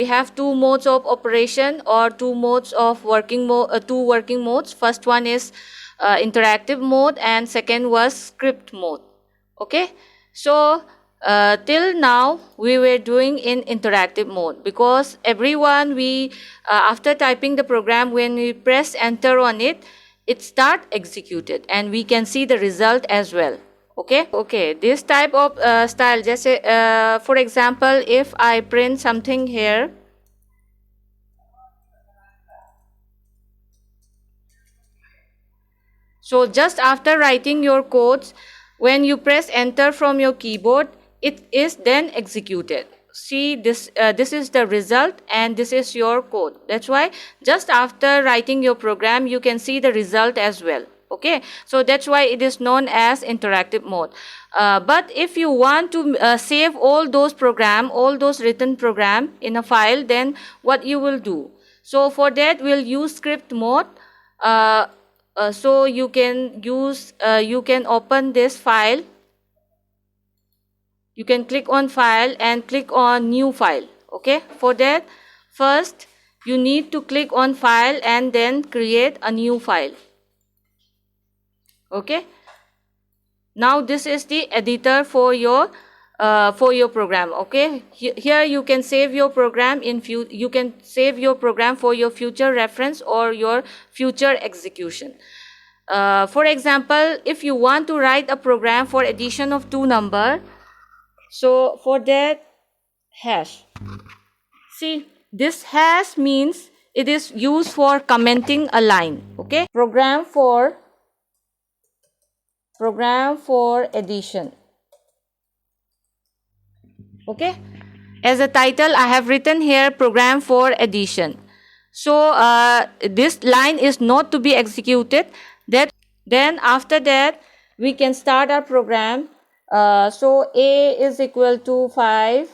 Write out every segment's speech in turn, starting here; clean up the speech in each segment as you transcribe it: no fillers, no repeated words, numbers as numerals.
We have two modes of operation, or two modes of two working modes. First one is interactive mode, and second was script mode. Okay, so till now we were doing in interactive mode, because everyone we after typing the program, when we press enter on it, it start executed and we can see the result as well. Okay, this type of style, just for example, if I print something here, so just after writing your codes, when you press enter from your keyboard, it is then executed. See this, this is the result and this is your code. That's why just after writing your program, you can see the result as well. Okay, so that's why it is known as interactive mode. But if you want to save all those written program in a file, then what you will do? So for that, we'll use script mode. So you can open this file. You can click on file and click on new file. Okay, for that, first you need to click on file and then create a new file. Okay, now this is the editor for your program. Okay, here you can save your program you can save your program for your future reference or your future execution. For example, if you want to write a program for addition of two number, so for that, hash. See, this hash means it is used for commenting a line. Okay, program for addition. Okay, as a title I have written here program for addition. So this line is not to be executed. Then after that, we can start our program. So a is equal to 5,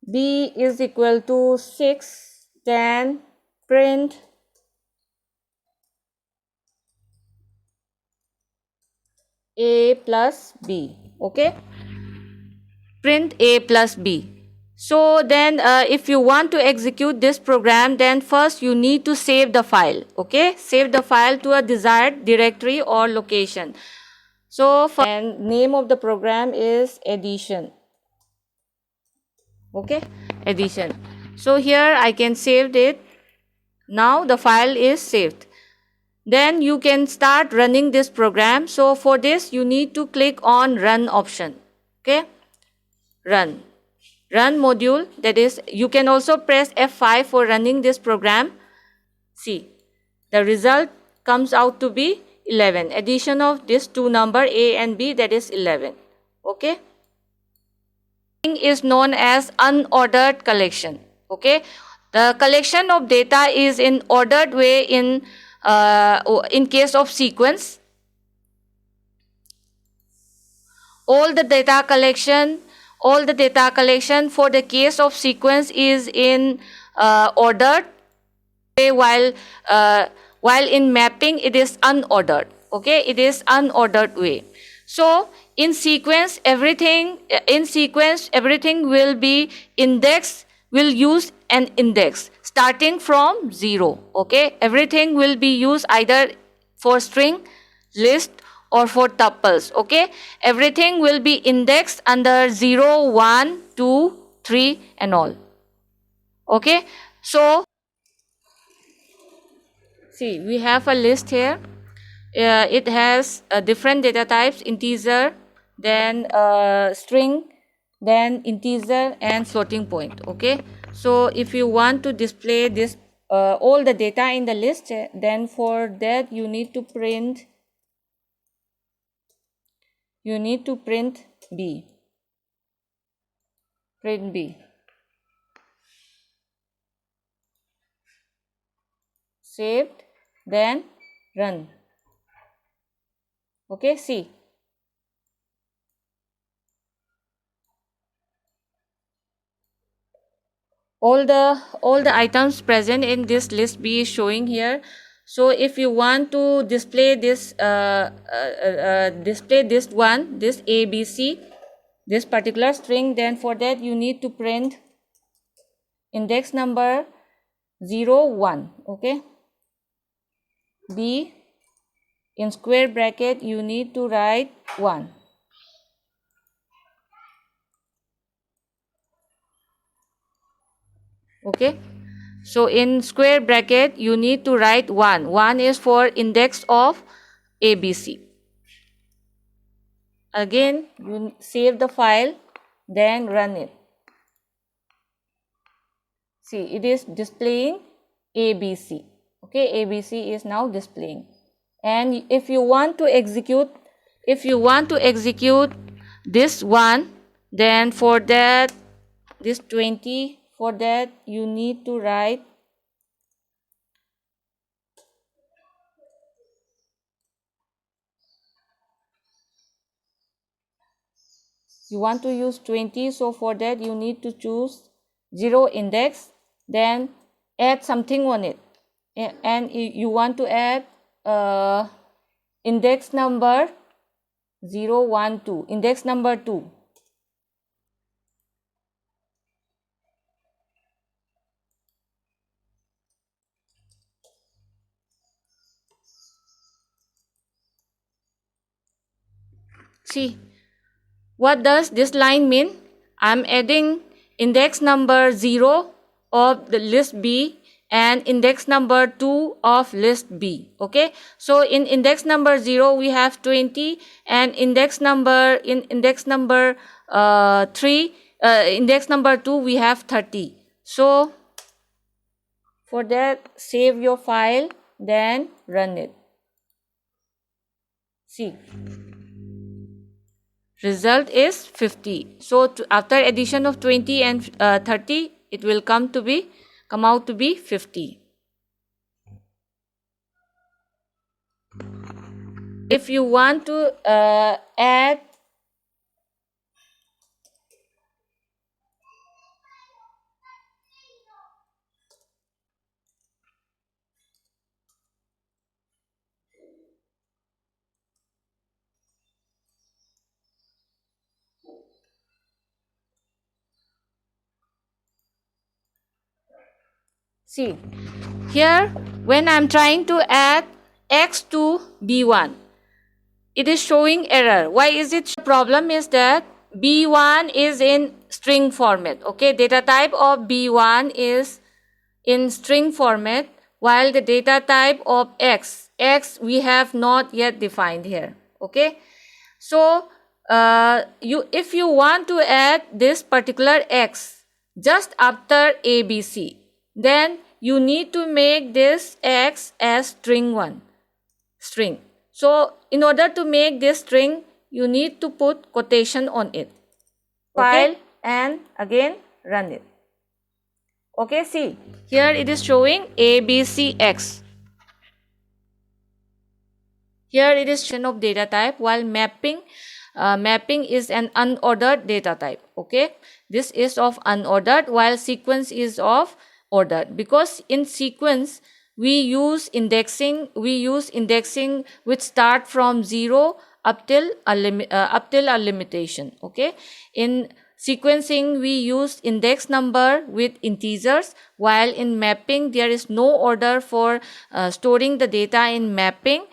b is equal to 6, then print a plus b. Okay, print a plus b. So then if you want to execute this program, then first you need to save the file. Okay, save the file to a desired directory or location. So and name of the program is addition. Okay, addition. So here I can save it. Now the file is saved. Then you can start running this program. So for this you need to click on run option. Okay, run module, that is, you can also press F5 for running this program. See, the result comes out to be 11. Addition of these two number a and b, that is 11. Okay, is known as unordered collection. Okay, the collection of data is in ordered way in case of sequence. All the data collection for the case of sequence is in ordered way, while in mapping it is unordered. Okay, it is unordered way. So in sequence everything will be indexed, will use an index starting from 0. Okay, everything will be used either for string, list, or for tuples. Okay, everything will be indexed under 0, 1, 2, 3 and all. Okay, so see, we have a list here. It has different data types: integer, then string, then integer and floating point. Okay, so if you want to display this all the data in the list, then for that you need to print b. Print b. Saved, then run. Okay, see. All the items present in this list B is showing here. So if you want to display this this A, B, C, this particular string, then for that you need to print index number 0, 1. Okay, B, in square bracket you need to write 1. Okay, so in square bracket you need to write 1. 1 is for index of ABC. Again you save the file, then run it. See, it is displaying ABC. Okay, ABC is now displaying. And if you want to execute this one, then for that, this 20, for that you need to write you want to use 20, so for that you need to choose 0 index, then add something on it, and you want to add index number 0, 1, 2, index number 2. See, what does this line mean? I'm adding index number 0 of the list B and index number 2 of list B. Okay, so in index number 0 we have 20, and index number 3 index number 2 we have 30. So for that, save your file, then run it. See, result is 50. So after addition of 20 and 30, it will come out to be 50. If you want to add see, here when I'm trying to add x to B1, it is showing error. Why is it? The problem is that B1 is in string format. Okay, data type of B1 is in string format, while the data type of x we have not yet defined here. Okay, so if you want to add this particular x just after ABC, then you need to make this x as string. So in order to make this string, you need to put quotation on it. File and again run it. Okay, see, here it is showing ABCX. Here it is of data type, while mapping is an unordered data type. Okay, this is of unordered, while sequence is of ordered, because in sequence we use indexing which start from 0 up till a limitation. Okay, in sequencing we use index number with integers, while in mapping there is no order for storing the data in mapping.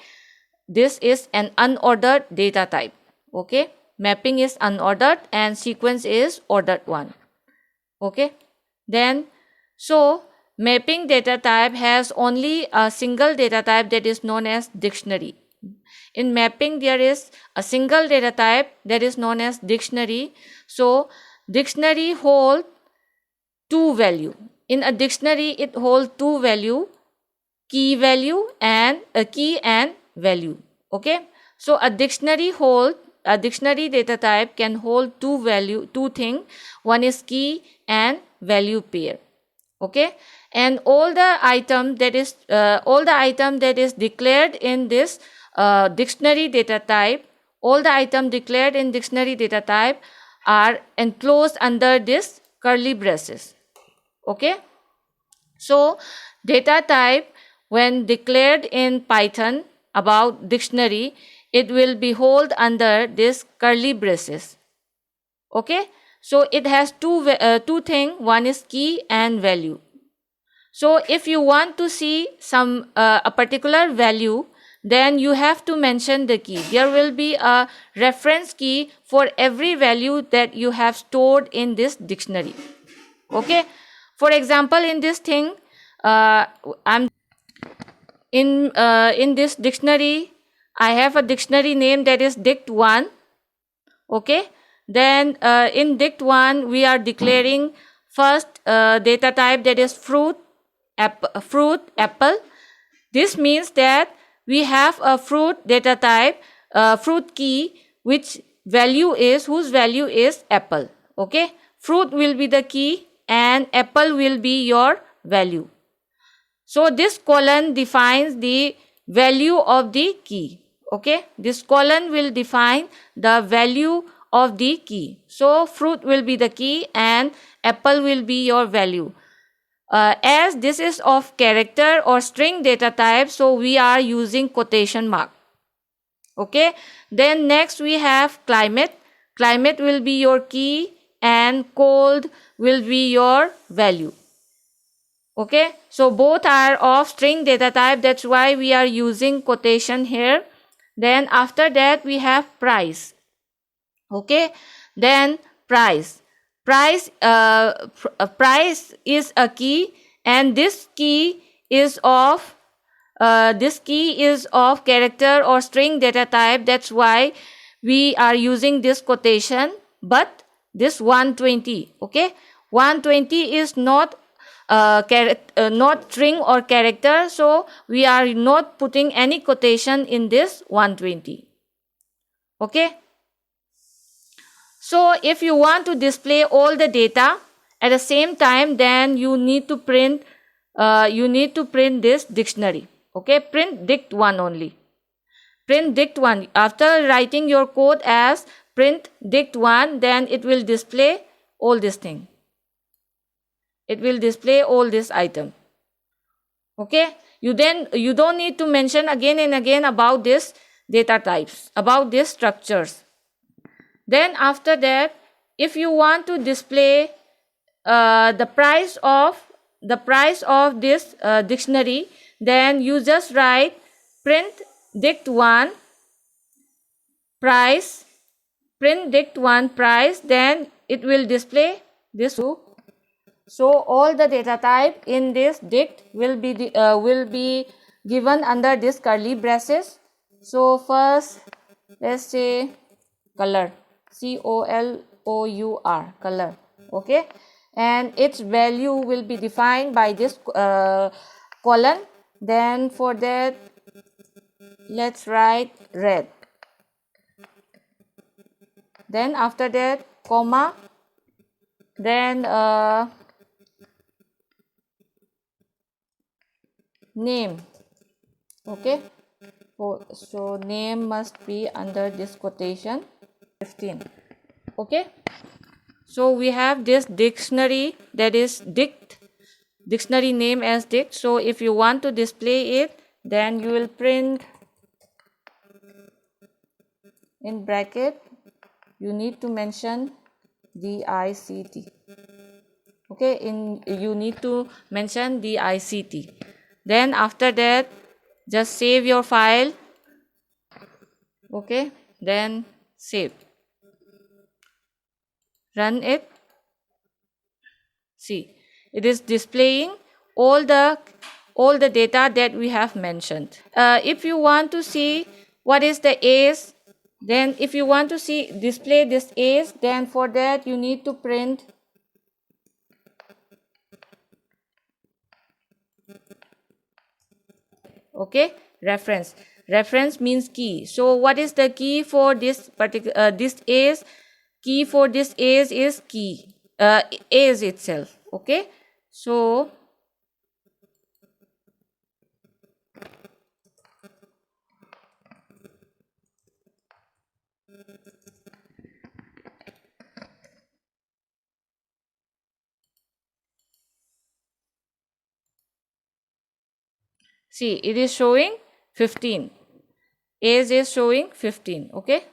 This is an unordered data type. Okay, mapping is unordered and sequence is ordered one. Okay, then so mapping data type has only a single data type, that is known as dictionary. In mapping there is a single data type that is known as dictionary. So dictionary hold two value. In a dictionary it holds two value, key and value. Okay, so a dictionary data type can hold two things. One is key and value pair. Okay, and all the item that is declared in this dictionary data type, are enclosed under this curly braces. Okay, so data type when declared in Python about dictionary, it will be held under this curly braces. Okay, So it has two things. One is key and value. So if you want to see some a particular value, then you have to mention the key. There will be a reference key for every value that you have stored in this dictionary. Okay. For example, in this thing, I'm in this dictionary. I have a dictionary name that is dict1. Okay. Then in dict1 we are declaring first data type, that is fruit, apple. This means that we have a fruit data type, fruit key, whose value is apple. Okay. Fruit will be the key and apple will be your value. So this colon defines the value of the key. Okay. This colon will define the value of the key. So fruit will be the key and apple will be your value. As this is of character or string data type, so we are using quotation mark. Okay. Then next we have climate. Climate will be your key and cold will be your value. Okay. So both are of string data type. That's why we are using quotation here. Then after that we have price. Okay. Then price. Price is a key, and this key is of character or string data type. That's why we are using this quotation. But this 120, okay, 120 is not not string or character, so we are not putting any quotation in this 120. Okay. So if you want to display all the data at the same time, then you need to print this dictionary. Okay, print dict1 only. Print dict1. After writing your code as print dict1, then it will display all this thing. It will display all this item. Okay, you don't need to mention again and again about this data types, about these structures. Then after that, if you want to display the price of this dictionary, then you just write print dict1 price, print dict1 price, then it will display this too. So all the data type in this dict will be given under this curly braces. So first, let's say color, COLOUR, color. Okay, and its value will be defined by this colon. Then for that, let's write red. Then after that, comma. Then name. Okay, so name must be under this quotation 15. Okay, so we have this dictionary, that is dict, dictionary name as dict. So if you want to display it, then you will print in bracket, you need to mention DICT. Okay, you need to mention DICT. Then after that, just save your file. Okay, then save. Run it. See, it is displaying all the data that we have mentioned. If you want to see what is the age, then if you want to display this age, then for that you need to print okay, reference. Reference means key. So what is the key for this particular this age? Key for this age is key age itself. Okay, so see, it is showing 15. Age is showing 15. Okay.